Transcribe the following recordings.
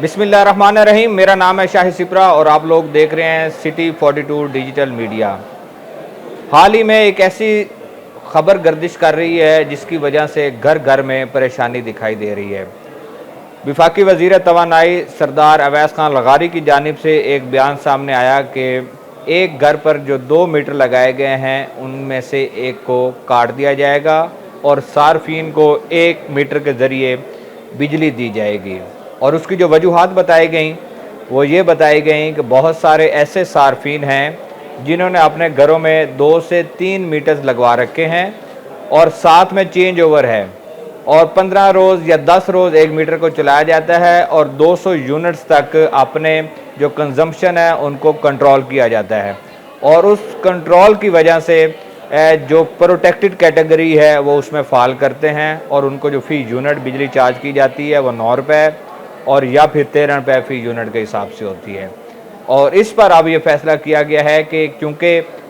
बिस्मिल्लाहिर्रहमानिर्रहीम। मेरा नाम है शाहिद सिपरा और आप लोग देख रहे हैं सिटी 42 डिजिटल मीडिया। हाल ही में एक ऐसी खबर गर्दिश कर रही है जिसकी वजह से घर घर में परेशानी दिखाई दे रही है। वफाकी वज़ीर तवानाई सरदार अवैस खान लगारी की जानिब से एक बयान सामने आया कि एक घर पर जो 2 मीटर लगाए गए हैं उनमें से एक को काट दिया जाएगा और सार्फिन को 1 मीटर के ज़रिए बिजली दी जाएगी। और उसकी जो वजूहात बताई गई वो ये बताई गई कि बहुत सारे ऐसे सार्फिन हैं जिन्होंने अपने घरों में 2 से 3 मीटर्स लगवा रखे हैं और साथ में चेंज ओवर है और 15 रोज़ या 10 रोज़ 1 मीटर को चलाया जाता है और 200 यूनिट्स तक अपने जो कंजम्पशन है उनको कंट्रोल किया जाता है। और उस कंट्रोल की वजह से जो प्रोटेक्टेड कैटेगरी है वो उसमें फ़ाल करते हैं और उनको जो फ़ी यूनिट बिजली चार्ज की जाती है वो 9 रुपये और या फिर 13 रुपये फ़ी यूनिट के हिसाब से होती है। और इस पर अब ये फ़ैसला किया गया है कि क्योंकि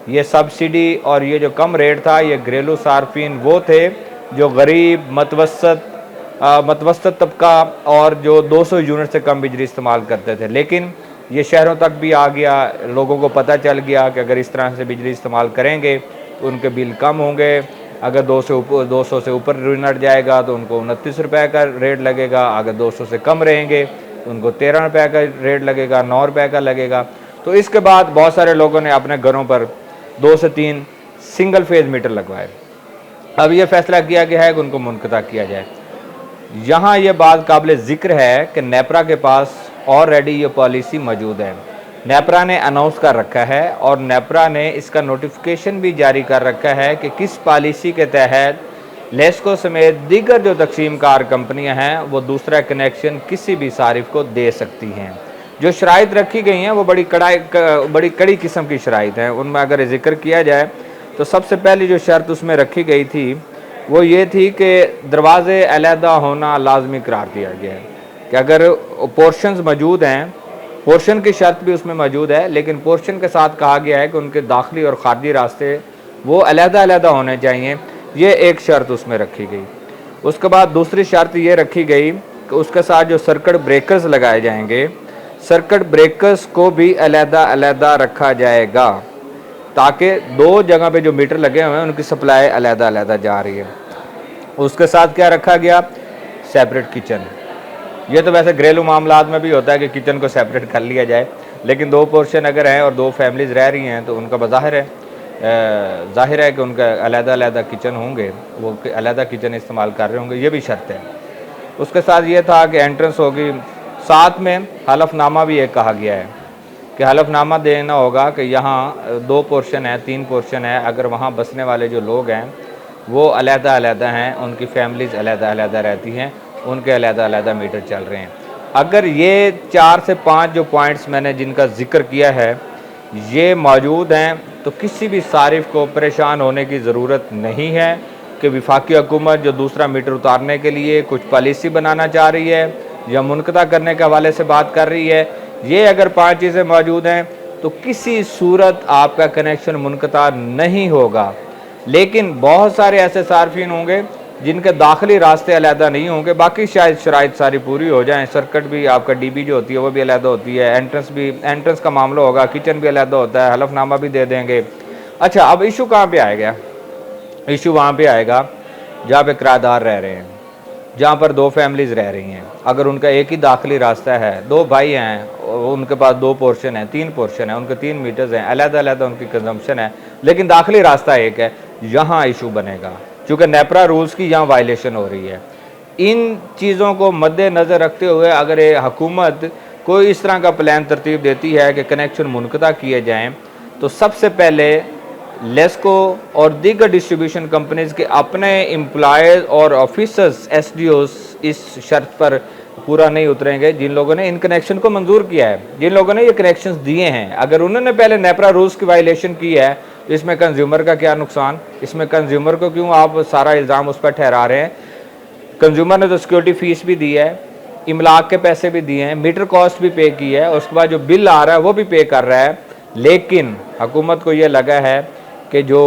ये सब्सिडी और ये जो कम रेट था ये घरेलू सार्फिन वो थे जो गरीब मतवसत तबका और जो 200 यूनिट से कम बिजली इस्तेमाल करते थे। लेकिन ये शहरों तक भी आ गया, लोगों को पता चल गया कि अगर इस तरह से बिजली इस्तेमाल करेंगे तो उनके बिल कम होंगे। अगर 200 से ऊपर यूनिट जाएगा तो उनको 29 रुपये का रेट लगेगा, अगर 200 से कम रहेंगे तो उनको 13 रुपये का रेट लगेगा, 9 रुपये का लगेगा। तो इसके बाद बहुत सारे लोगों ने अपने घरों पर 2 से 3 सिंगल फेज मीटर लगवाए। अब ये फैसला किया गया है कि उनको मुनक़ता किया जाए। यहाँ ये बात काबिल ज़िक्र है कि नेपरा के पास ऑलरेडी ये पॉलिसी मौजूद है। नेपरा ने अनाउंस कर रखा है और नेपरा ने इसका नोटिफिकेशन भी जारी कर रखा है कि किस पॉलिसी के तहत लेस्को समेत दीगर जो तकसीम कार कंपनियाँ हैं वो दूसरा कनेक्शन किसी भी सारिफ को दे सकती हैं। जो शराइत रखी गई हैं वो बड़ी कड़ी किस्म की शराइत हैं। उनमें अगर जिक्र किया जाए तो सबसे पहली जो शर्त उसमें रखी गई थी वो ये थी कि दरवाज़े अलहदा होना लाजमी करार दिया गया है कि अगर पोर्शंस मौजूद हैं, पोर्शन की शर्त भी उसमें मौजूद है, लेकिन पोर्शन के साथ कहा गया है कि उनके दाखिली और खारजी रास्ते वो अलहदा होने चाहिए। ये एक शर्त उसमें रखी गई। उसके बाद दूसरी शर्त ये रखी गई कि उसके साथ जो सर्किट ब्रेकर्स लगाए जाएंगे, सर्किट ब्रेकर्स को भी अलहदा रखा जाएगा ताकि 2 जगह पे जो मीटर लगे हुए हैं उनकी सप्लाई अलहदा जा रही है। उसके साथ क्या रखा गया? Separate kitchen. ये तो वैसे घरेलू मामलात में भी होता है कि किचन को सेपरेट कर लिया जाए, लेकिन 2 पोर्शन अगर हैं और 2 फैमिलीज़ रह रही हैं तो उनका ज़ाहिर है कि उनका अलहदा किचन होंगे, वो अलहदा किचन इस्तेमाल कर रहे होंगे। ये भी शर्त है। उसके साथ ये था कि एंट्रेंस होगी, साथ में हलफनामा भी एक कहा गया है कि हलफनामा देना होगा कि यहाँ 2 पोर्शन है, 3 पोर्शन है, अगर वहाँ बसने वाले जो लोग हैं वो अलहदा हैं, उनकी फैमिलीज़ अलहदा रहती हैं, उनके अलहदा मीटर चल रहे हैं। अगर ये 4 से 5 जो पॉइंट्स मैंने जिनका जिक्र किया है ये मौजूद हैं तो किसी भी सारिफ को परेशान होने की ज़रूरत नहीं है कि वफाकी हुकूमत जो दूसरा मीटर उतारने के लिए कुछ पॉलिसी बनाना चाह रही है या मुनक़ता करने के हवाले से बात कर रही है। ये अगर 5 चीज़ें मौजूद हैं तो किसी सूरत आपका कनेक्शन मुनक़ता नहीं होगा। लेकिन बहुत सारे ऐसे सार्फिन होंगे जिनके दाखिली रास्ते अलहदा नहीं होंगे, बाकी शायद शराइत सारी पूरी हो जाएं। सर्किट भी आपका डीबी जो होती है वो भी अलहदा होती है, एंट्रेंस का मामला होगा, किचन भी अलहदा होता है, हलफनामा भी दे देंगे। अच्छा, अब इशू कहाँ पे आएगा? इशू वहाँ पे आएगा जहाँ पे किराएदार रह रहे हैं, जहाँ पर 2 फैमिलीज़ रह रही हैं। अगर उनका एक ही दाखिली रास्ता है, 2 भाई हैं, उनके पास 2 पोर्शन है, 3 पोर्शन है, उनके 3 मीटर्स हैं, अलहदा उनकी कंजम्पशन है, लेकिन दाखिली रास्ता एक है, यहाँ इशू बनेगा क्योंकि नेपरा रूल्स की यहाँ वायलेशन हो रही है। इन चीज़ों को मद्देनज़र रखते हुए अगर ये हुकूमत कोई इस तरह का प्लान तरतीब देती है कि कनेक्शन मुनक़ता किए जाएँ तो सबसे पहले लेस्को और दीगर डिस्ट्रीब्यूशन कंपनीज़ के अपने एम्प्लॉयज़ और ऑफिसर्स SDOs इस शर्त पर पूरा नहीं उतरेंगे जिन लोगों ने इन कनेक्शन को मंजूर किया है, जिन लोगों ने ये कनेक्शंस दिए हैं। अगर उन्होंने पहले नेपरा रूल्स की वायलेशन की है तो इसमें कंज्यूमर का क्या नुकसान? इसमें कंज्यूमर को क्यों आप सारा इल्ज़ाम उस पर ठहरा रहे हैं? कंज्यूमर ने तो सिक्योरिटी फ़ीस भी दी है, इमलाक के पैसे भी दिए हैं, मीटर कॉस्ट भी पे की है, उसके बाद जो बिल आ रहा है वो भी पे कर रहा है। लेकिन हुकूमत को ये लगा है कि जो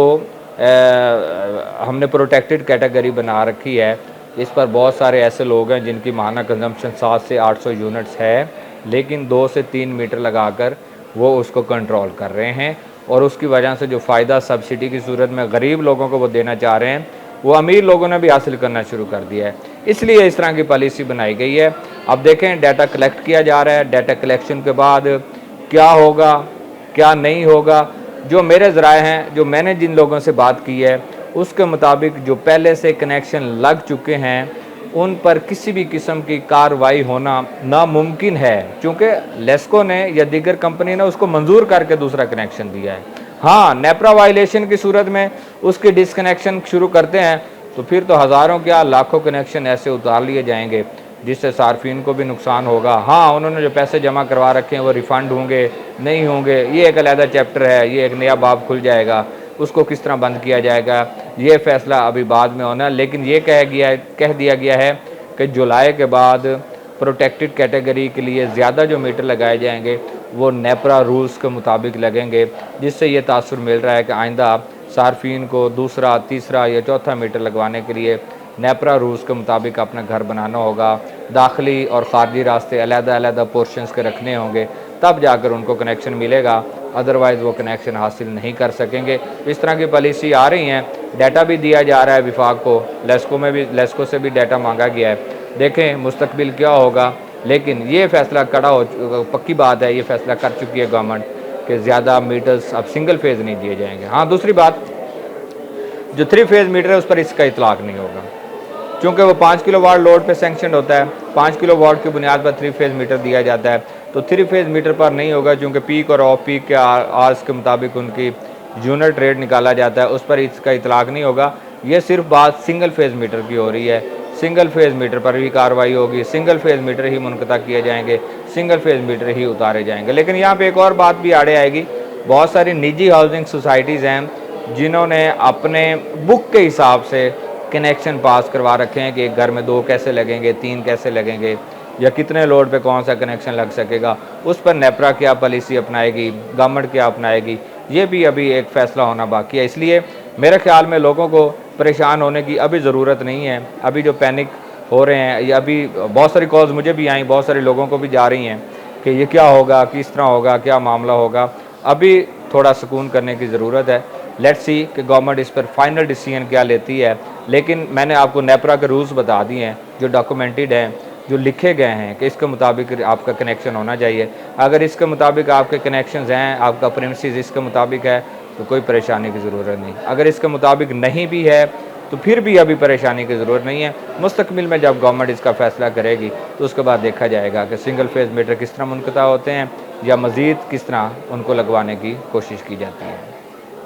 हमने प्रोटेक्टेड कैटेगरी बना रखी है इस पर बहुत सारे ऐसे लोग हैं जिनकी माहाना कंजम्पशन 7 से 800 यूनिट्स है, लेकिन 2 से 3 मीटर लगाकर वो उसको कंट्रोल कर रहे हैं, और उसकी वजह से जो फ़ायदा सब्सिडी की सूरत में गरीब लोगों को वो देना चाह रहे हैं, वो अमीर लोगों ने भी हासिल करना शुरू कर दिया है। इसलिए इस तरह की पॉलिसी बनाई गई है। अब देखें, डाटा कलेक्ट किया जा रहा है, डाटा कलेक्शन के बाद क्या होगा क्या नहीं होगा। जो मेरे ज़राए हैं, जो मैंने जिन लोगों से बात की है, उसके मुताबिक जो पहले से कनेक्शन लग चुके हैं उन पर किसी भी किस्म की कार्रवाई होना नामुमकिन है, क्योंकि लेस्को ने या दीगर कंपनी ने उसको मंजूर करके दूसरा कनेक्शन दिया है। हाँ, नेपरा वायलेशन की सूरत में उसके डिसकनेक्शन शुरू करते हैं तो फिर तो हज़ारों क्या लाखों कनेक्शन ऐसे उतार लिए जाएंगे जिससे सार्फिन को भी नुकसान होगा। हाँ, उन्होंने जो पैसे जमा करवा रखे हैं वो रिफ़ंड होंगे नहीं होंगे, ये एक अलग चैप्टर है, ये एक नया बाब खुल जाएगा। उसको किस तरह बंद किया जाएगा ये फ़ैसला अभी बाद में होना। लेकिन ये कह दिया गया है कि जुलाई के बाद प्रोटेक्टेड कैटेगरी के लिए ज़्यादा जो मीटर लगाए जाएंगे वो नेपरा रूल्स के मुताबिक लगेंगे, जिससे ये तासुर मिल रहा है कि आइंदा सार्फिन को दूसरा, तीसरा या चौथा मीटर लगवाने के लिए नेपरा रूल्स के मुताबिक अपना घर बनाना होगा, दाखिली और ख़ारजी रास्ते अलग-अलग पोर्शंस के रखने होंगे, तब जाकर उनको कनेक्शन मिलेगा, अदरवाइज़ वो कनेक्शन हासिल नहीं कर सकेंगे। इस तरह की पॉलिसी आ रही हैं। डाटा भी दिया जा रहा है विफाक को, लेस्को से भी डाटा मांगा गया है। देखें मुस्तकबिल क्या होगा, लेकिन ये फ़ैसला पक्की बात है, ये फ़ैसला कर चुकी है गवर्नमेंट कि ज़्यादा मीटर्स अब सिंगल फेज़ नहीं दिए जाएंगे। हाँ, दूसरी बात, जो 3 फेज़ मीटर है उस पर इसका इतलाक़ नहीं होगा, क्योंकि वो 5 किलोवाट लोड पे सैंक्शन होता है। 5 किलोवाट की बुनियाद पर 3 फेज़ मीटर दिया जाता है, तो 3 फेज़ मीटर पर नहीं होगा, क्योंकि पीक और ऑफ पीक के आर्स के मुताबिक उनकी यूनिट रेट निकाला जाता है, उस पर इसका इतलाक़ नहीं होगा। ये सिर्फ बात सिंगल फेज़ मीटर की हो रही है। सिंगल फेज़ मीटर पर भी कार्रवाई होगी, सिंगल फेज़ मीटर ही मुनक़ता किए जाएंगे, सिंगल फेज़ मीटर ही उतारे जाएंगे। लेकिन यहाँ पे एक और बात भी आड़े आएगी, बहुत सारी निजी हाउसिंग सोसाइटीज़ हैं जिन्होंने अपने बुक के हिसाब से कनेक्शन पास करवा रखे हैं कि एक घर में 2 कैसे लगेंगे, 3 कैसे लगेंगे, या कितने लोड पे कौन सा कनेक्शन लग सकेगा। उस पर नेपरा क्या पॉलिसी अपनाएगी, गवर्नमेंट क्या अपनाएगी, ये भी अभी एक फ़ैसला होना बाकी है। इसलिए मेरे ख्याल में लोगों को परेशान होने की अभी ज़रूरत नहीं है। अभी जो पैनिक हो रहे हैं, या अभी बहुत सारी कॉल्स मुझे भी आई, बहुत सारे लोगों को भी जा रही हैं कि ये क्या होगा, किस तरह होगा, क्या मामला होगा। अभी थोड़ा सुकून करने की ज़रूरत है। लेट्स सी कि गवर्नमेंट इस पर फाइनल डिसीजन क्या लेती है। लेकिन मैंने आपको नेपरा के रूल्स बता दिए हैं, जो डॉक्यूमेंटेड हैं, जो लिखे गए हैं कि इसके मुताबिक आपका कनेक्शन होना चाहिए। अगर इसके मुताबिक आपके कनेक्शंस हैं, आपका प्रीमिसेस इसके मुताबिक है, तो कोई परेशानी की ज़रूरत नहीं। अगर इसके मुताबिक नहीं भी है तो फिर भी अभी परेशानी की ज़रूरत नहीं है। मुस्तकबिल में जब गवर्नमेंट इसका फ़ैसला करेगी तो उसके बाद देखा जाएगा कि सिंगल फेज़ मीटर किस तरह मुनक़ता होते हैं, या मज़ीद किस तरह उनको लगवाने की कोशिश की जाती है।